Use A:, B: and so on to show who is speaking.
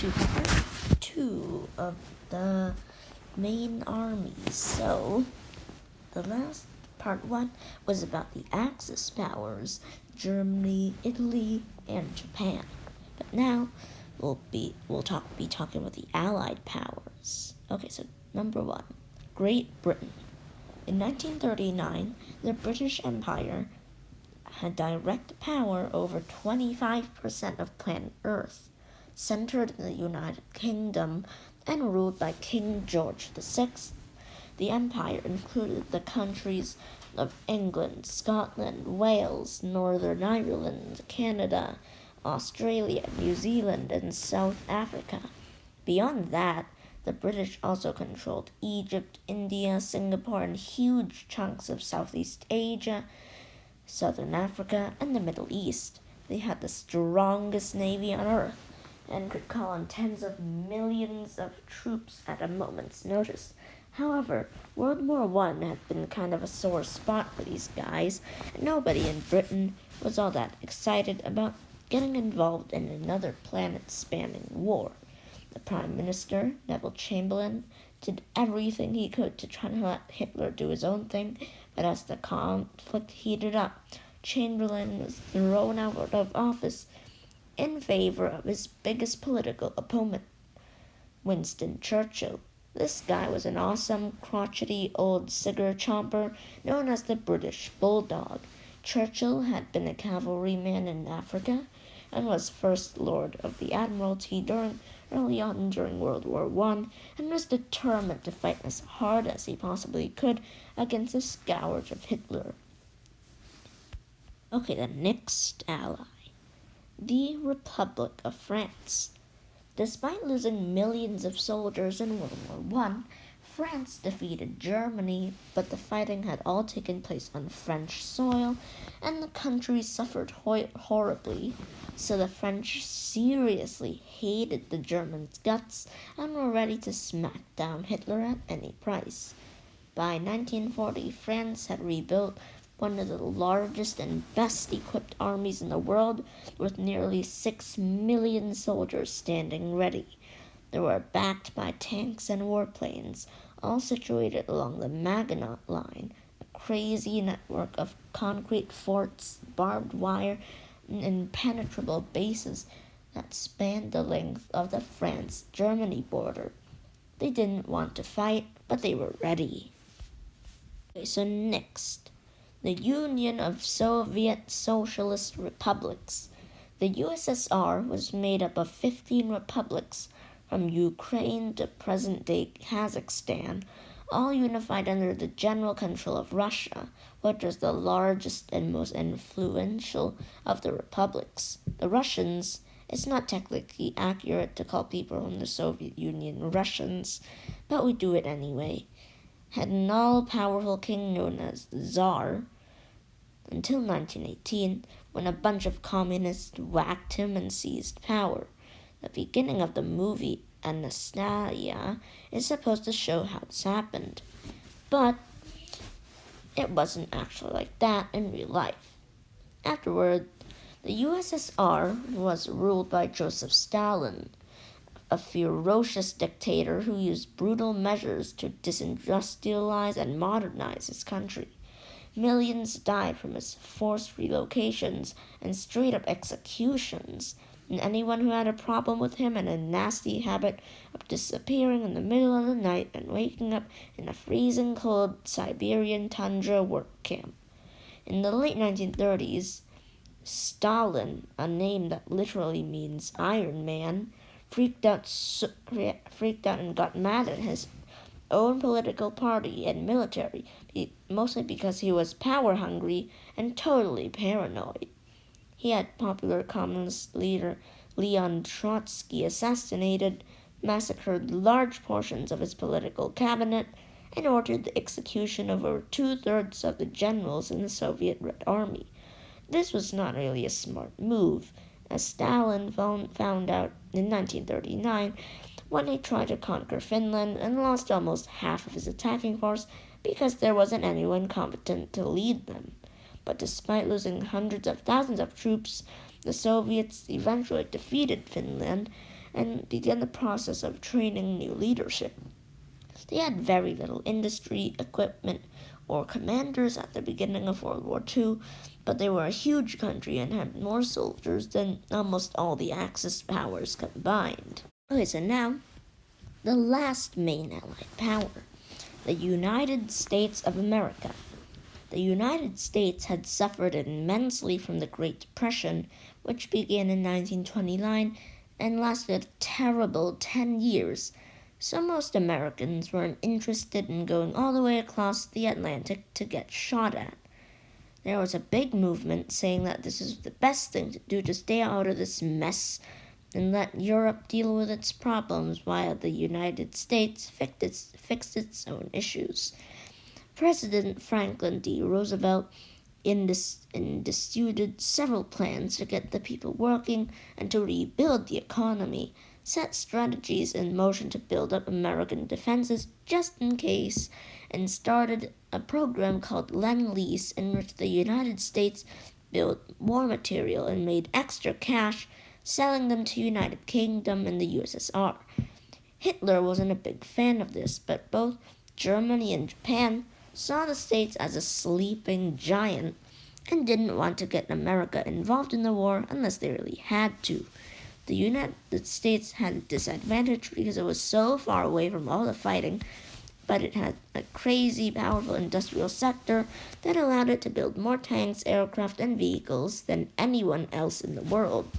A: to part 2 of the main armies. So, the last part 1 was about the Axis powers, Germany, Italy, and Japan. But now we'll be talking about the Allied powers. Okay, so number 1, Great Britain. In 1939, the British Empire had direct power over 25% of planet Earth, centered in the United Kingdom and ruled by King George VI. The empire included the countries of England, Scotland, Wales, Northern Ireland, Canada, Australia, New Zealand, and South Africa. Beyond that, the British also controlled Egypt, India, Singapore, and huge chunks of Southeast Asia, Southern Africa, and the Middle East. They had the strongest navy on Earth and could call on tens of millions of troops at a moment's notice. However, World War I had been kind of a sore spot for these guys, and nobody in Britain was all that excited about getting involved in another planet-spanning war. The Prime Minister, Neville Chamberlain, did everything he could to try to let Hitler do his own thing, but as the conflict heated up, Chamberlain was thrown out of office in favor of his biggest political opponent, Winston Churchill. This guy was an awesome, crotchety old cigar-chomper known as the British Bulldog. Churchill had been a cavalryman in Africa and was First Lord of the Admiralty early on during World War I, and was determined to fight as hard as he possibly could against the scourge of Hitler. Okay, the next ally, the Republic of France. Despite losing millions of soldiers in World War I, France defeated Germany, but the fighting had all taken place on French soil, and the country suffered horribly, so the French seriously hated the Germans' guts and were ready to smack down Hitler at any price. By 1940, France had rebuilt one of the largest and best equipped armies in the world, with nearly 6 million soldiers standing ready. They were backed by tanks and warplanes, all situated along the Maginot Line, a crazy network of concrete forts, barbed wire, and impenetrable bases that spanned the length of the France-Germany border. They didn't want to fight, but they were ready. Okay, so next, the Union of Soviet Socialist Republics. The USSR was made up of 15 republics, from Ukraine to present-day Kazakhstan, all unified under the general control of Russia, which was the largest and most influential of the republics. The Russians, it's not technically accurate to call people in the Soviet Union Russians, but we do it anyway, had an all-powerful king known as the Tsar, until 1918, when a bunch of communists whacked him and seized power. The beginning of the movie Anastasia is supposed to show how this happened, but it wasn't actually like that in real life. Afterward, the USSR was ruled by Joseph Stalin, a ferocious dictator who used brutal measures to disindustrialize and modernize his country. Millions died from his forced relocations and straight-up executions, and anyone who had a problem with him had a nasty habit of disappearing in the middle of the night and waking up in a freezing cold Siberian tundra work camp. In the late 1930s, Stalin, a name that literally means Iron Man, freaked out and got mad at his own political party and military, mostly because he was power-hungry and totally paranoid. He had popular communist leader Leon Trotsky assassinated, massacred large portions of his political cabinet, and ordered the execution of over 2/3 of the generals in the Soviet Red Army. This was not really a smart move, as Stalin found out in 1939 when he tried to conquer Finland and lost almost half of his attacking force because there wasn't anyone competent to lead them. But despite losing hundreds of thousands of troops, the Soviets eventually defeated Finland and began the process of training new leadership. They had very little industry, equipment, or commanders at the beginning of World War II, but they were a huge country and had more soldiers than almost all the Axis powers combined. Okay, so now, the last main Allied power, the United States of America. The United States had suffered immensely from the Great Depression, which began in 1929 and lasted a terrible 10 years, so most Americans weren't interested in going all the way across the Atlantic to get shot at. There was a big movement saying that this is the best thing to do to stay out of this mess and let Europe deal with its problems while the United States fixed its own issues. President Franklin D. Roosevelt instituted several plans to get the people working and to rebuild the economy, set strategies in motion to build up American defenses just in case, and started a program called Lend-Lease in which the United States built war material and made extra cash, selling them to United Kingdom and the USSR. Hitler wasn't a big fan of this, but both Germany and Japan saw the States as a sleeping giant and didn't want to get America involved in the war unless they really had to. The United States had a disadvantage because it was so far away from all the fighting, but it had a crazy, powerful industrial sector that allowed it to build more tanks, aircraft, and vehicles than anyone else in the world.